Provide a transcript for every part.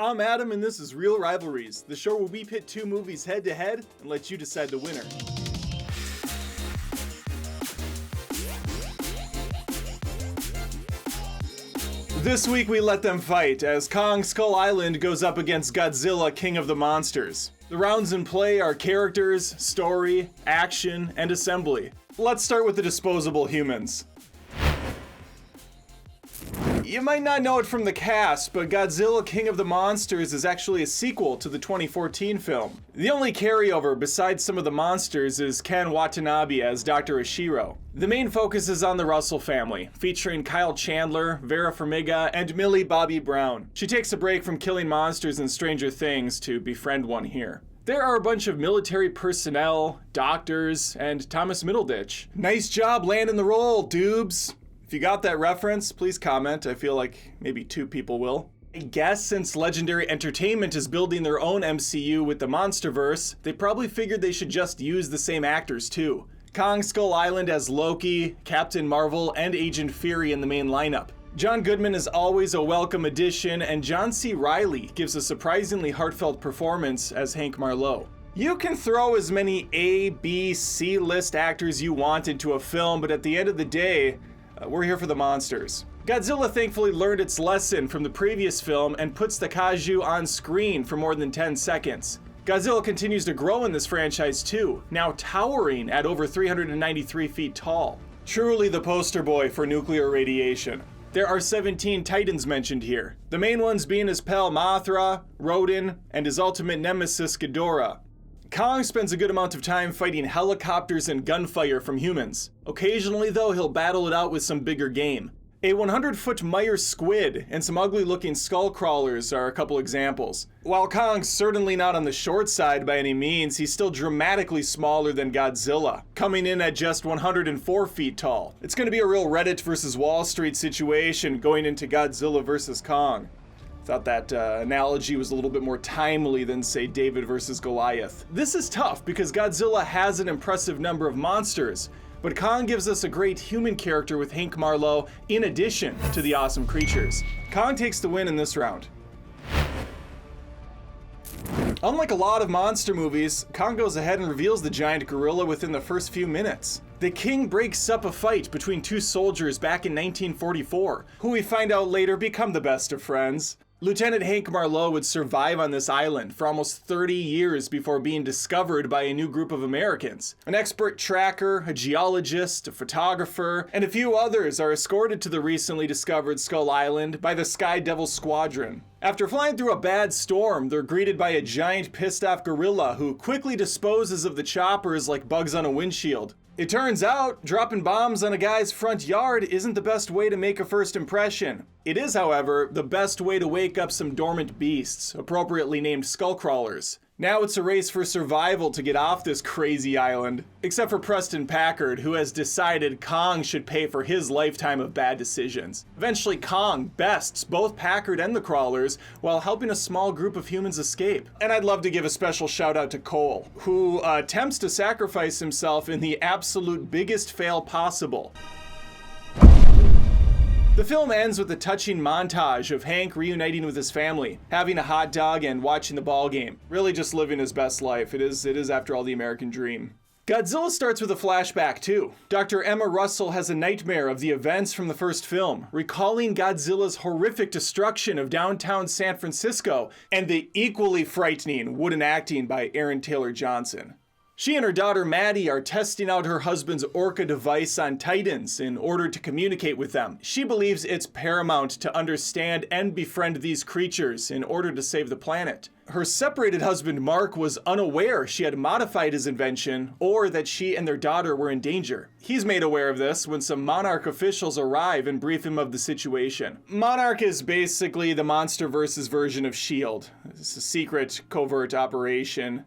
I'm Adam and this is Reel Rivalries, the show where we pit two movies head to head and let you decide the winner. This week we let them fight as Kong Skull Island goes up against Godzilla, King of the Monsters. The rounds in play are characters, story, action, and assembly. Let's start with the disposable humans. You might not know it from the cast, but Godzilla King of the Monsters is actually a sequel to the 2014 film. The only carryover besides some of the monsters is Ken Watanabe as Dr. Ishiro. The main focus is on the Russell family, featuring Kyle Chandler, Vera Farmiga, and Millie Bobby Brown. She takes a break from killing monsters in Stranger Things to befriend one here. There are a bunch of military personnel, doctors, and Thomas Middleditch. Nice job landing the role, dudes! If you got that reference, please comment. I feel like maybe two people will. I guess since Legendary Entertainment is building their own MCU with the Monsterverse, they probably figured they should just use the same actors too. Kong Skull Island has Loki, Captain Marvel, and Agent Fury in the main lineup. John Goodman is always a welcome addition, and John C. Reilly gives a surprisingly heartfelt performance as Hank Marlowe. You can throw as many A, B, C list actors you want into a film, but at the end of the day, we're here for the monsters. Godzilla thankfully learned its lesson from the previous film and puts the kaiju on screen for more than 10 seconds. Godzilla continues to grow in this franchise too, now towering at over 393 feet tall. Truly the poster boy for nuclear radiation. There are 17 titans mentioned here, the main ones being his pal Mothra, Rodan, and his ultimate nemesis Ghidorah. Kong spends a good amount of time fighting helicopters and gunfire from humans. Occasionally though, he'll battle it out with some bigger game. A 100-foot Meyer squid and some ugly-looking skull crawlers are a couple examples. While Kong's certainly not on the short side by any means, he's still dramatically smaller than Godzilla, coming in at just 104 feet tall. It's gonna be a real Reddit versus Wall Street situation going into Godzilla versus Kong. Thought that analogy was a little bit more timely than, say, David versus Goliath. This is tough because Godzilla has an impressive number of monsters, but Kong gives us a great human character with Hank Marlowe in addition to the awesome creatures. Kong takes the win in this round. Unlike a lot of monster movies, Kong goes ahead and reveals the giant gorilla within the first few minutes. The king breaks up a fight between two soldiers back in 1944, who we find out later become the best of friends. Lieutenant Hank Marlowe would survive on this island for almost 30 years before being discovered by a new group of Americans. An expert tracker, a geologist, a photographer, and a few others are escorted to the recently discovered Skull Island by the Sky Devil Squadron. After flying through a bad storm, they're greeted by a giant pissed-off gorilla who quickly disposes of the choppers like bugs on a windshield. It turns out, dropping bombs on a guy's front yard isn't the best way to make a first impression. It is, however, the best way to wake up some dormant beasts, appropriately named skullcrawlers. Now it's a race for survival to get off this crazy island. Except for Preston Packard, who has decided Kong should pay for his lifetime of bad decisions. Eventually, Kong bests both Packard and the crawlers while helping a small group of humans escape. And I'd love to give a special shout out to Cole, who attempts to sacrifice himself in the absolute biggest fail possible. The film ends with a touching montage of Hank reuniting with his family, having a hot dog and watching the ball game. Really just living his best life. It is after all the American dream. Godzilla starts with a flashback too. Dr. Emma Russell has a nightmare of the events from the first film, recalling Godzilla's horrific destruction of downtown San Francisco and the equally frightening wooden acting by Aaron Taylor Johnson. She and her daughter Maddie are testing out her husband's Orca device on Titans in order to communicate with them. She believes it's paramount to understand and befriend these creatures in order to save the planet. Her separated husband Mark was unaware she had modified his invention or that she and their daughter were in danger. He's made aware of this when some Monarch officials arrive and brief him of the situation. Monarch is basically the Monsterverse's version of S.H.I.E.L.D. It's a secret, covert operation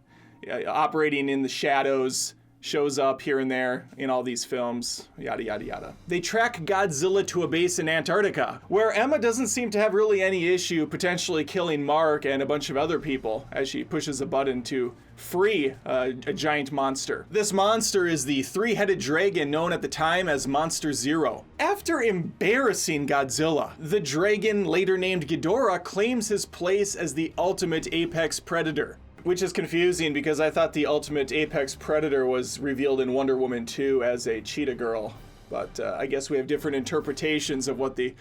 operating in the shadows. shows up here and there in all these films, yada yada yada. They track Godzilla to a base in Antarctica, where Emma doesn't seem to have really any issue potentially killing Mark and a bunch of other people as she pushes a button to free a giant monster. This monster is the three-headed dragon known at the time as Monster Zero. After embarrassing Godzilla, the dragon, later named Ghidorah, claims his place as the ultimate apex predator. Which is confusing because I thought the ultimate apex predator was revealed in Wonder Woman 2 as a cheetah girl. But I guess we have different interpretations of what the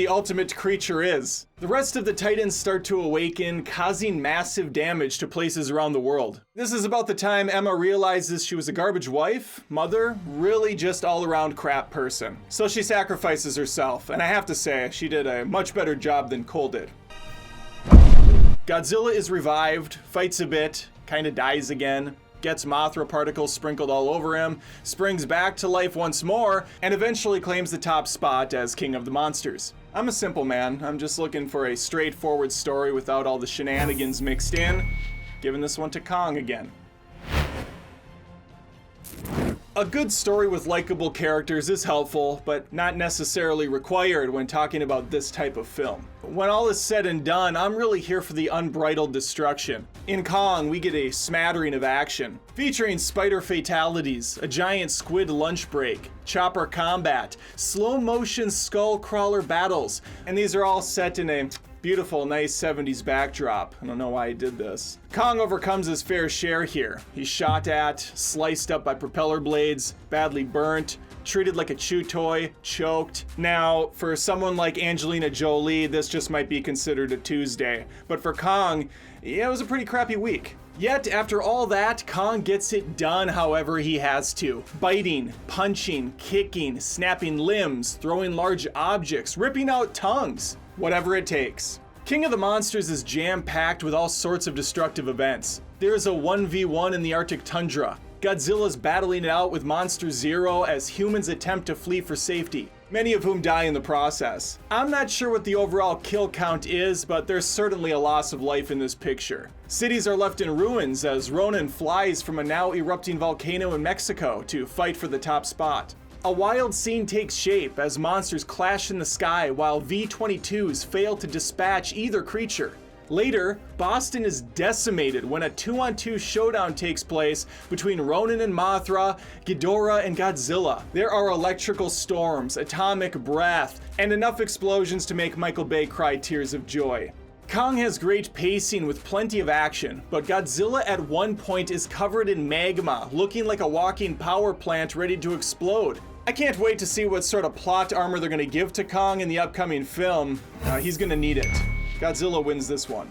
ultimate creature is. The rest of the Titans start to awaken, causing massive damage to places around the world. This is about the time Emma realizes she was a garbage wife, mother, really just all-around crap person. So she sacrifices herself, and I have to say, she did a much better job than Cole did. Godzilla is revived, fights a bit, kinda dies again, gets Mothra particles sprinkled all over him, springs back to life once more, and eventually claims the top spot as King of the Monsters. I'm a simple man. I'm just looking for a straightforward story without all the shenanigans mixed in. Giving this one to Kong again. A good story with likable characters is helpful, but not necessarily required when talking about this type of film. When all is said and done, I'm really here for the unbridled destruction. In Kong, we get a smattering of action, featuring spider fatalities, a giant squid lunch break, chopper combat, slow motion skull crawler battles, and these are all set in a beautiful, nice 70s backdrop. I don't know why he did this. Kong overcomes his fair share here. He's shot at, sliced up by propeller blades, badly burnt, treated like a chew toy, choked. Now, for someone like Angelina Jolie, this just might be considered a Tuesday. But for Kong, yeah, it was a pretty crappy week. Yet, after all that, Kong gets it done however he has to. Biting, punching, kicking, snapping limbs, throwing large objects, ripping out tongues. Whatever it takes. King of the Monsters is jam-packed with all sorts of destructive events. There is a 1v1 in the Arctic tundra. Godzilla's battling it out with Monster Zero as humans attempt to flee for safety, many of whom die in the process. I'm not sure what the overall kill count is, but there's certainly a loss of life in this picture. Cities are left in ruins as Ronan flies from a now erupting volcano in Mexico to fight for the top spot. A wild scene takes shape as monsters clash in the sky while V-22s fail to dispatch either creature. Later, Boston is decimated when a 2-on-2 showdown takes place between Ronan and Mothra, Ghidorah and Godzilla. There are electrical storms, atomic breath, and enough explosions to make Michael Bay cry tears of joy. Kong has great pacing with plenty of action, but Godzilla at one point is covered in magma, looking like a walking power plant ready to explode. I can't wait to see what sort of plot armor they're going to give to Kong in the upcoming film. He's going to need it. Godzilla wins this one.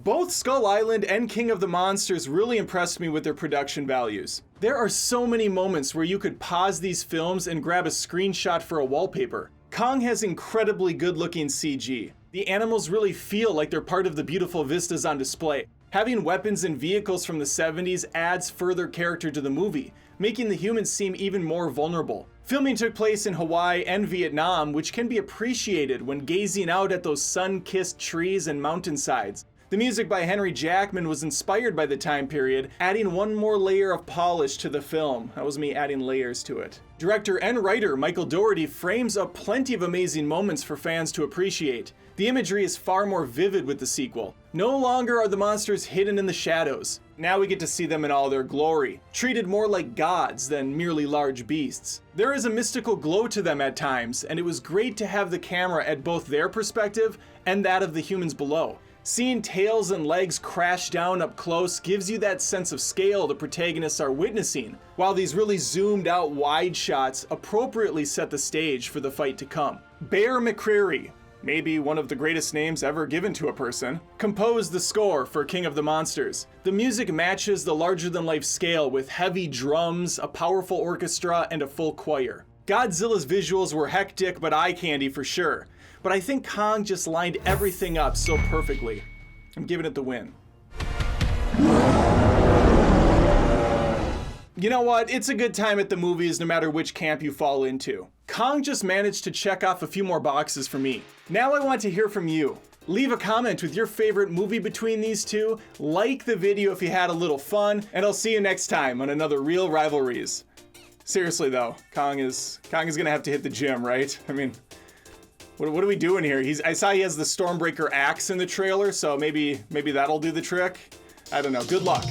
Both Skull Island and King of the Monsters really impressed me with their production values. There are so many moments where you could pause these films and grab a screenshot for a wallpaper. Kong has incredibly good-looking CG. The animals really feel like they're part of the beautiful vistas on display. Having weapons and vehicles from the 70s adds further character to the movie, making the humans seem even more vulnerable. Filming took place in Hawaii and Vietnam, which can be appreciated when gazing out at those sun-kissed trees and mountainsides. The music by Henry Jackman was inspired by the time period, adding one more layer of polish to the film. That was me adding layers to it. Director and writer Michael Dougherty frames up plenty of amazing moments for fans to appreciate. The imagery is far more vivid with the sequel. No longer are the monsters hidden in the shadows. Now we get to see them in all their glory, treated more like gods than merely large beasts. There is a mystical glow to them at times, and it was great to have the camera at both their perspective and that of the humans below. Seeing tails and legs crash down up close gives you that sense of scale the protagonists are witnessing, while these really zoomed out wide shots appropriately set the stage for the fight to come. Bear McCreary, maybe one of the greatest names ever given to a person, composed the score for King of the Monsters. The music matches the larger-than-life scale with heavy drums, a powerful orchestra, and a full choir. Godzilla's visuals were hectic but eye candy for sure, but I think Kong just lined everything up so perfectly. I'm giving it the win. You know what? It's a good time at the movies no matter which camp you fall into. Kong just managed to check off a few more boxes for me. Now I want to hear from you. Leave a comment with your favorite movie between these two, like the video if you had a little fun, and I'll see you next time on another Reel Rivalries. Seriously though, Kong is gonna have to hit the gym, right? I mean, what are we doing here? I saw he has the Stormbreaker axe in the trailer, so maybe that'll do the trick. I don't know. Good luck.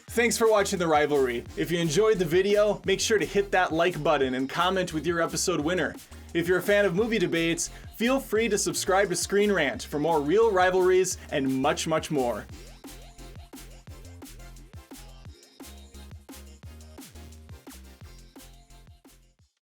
Thanks for watching the rivalry. If you enjoyed the video, make sure to hit that like button and comment with your episode winner. If you're a fan of movie debates, feel free to subscribe to ScreenRant for more Reel Rivalries and much, much more.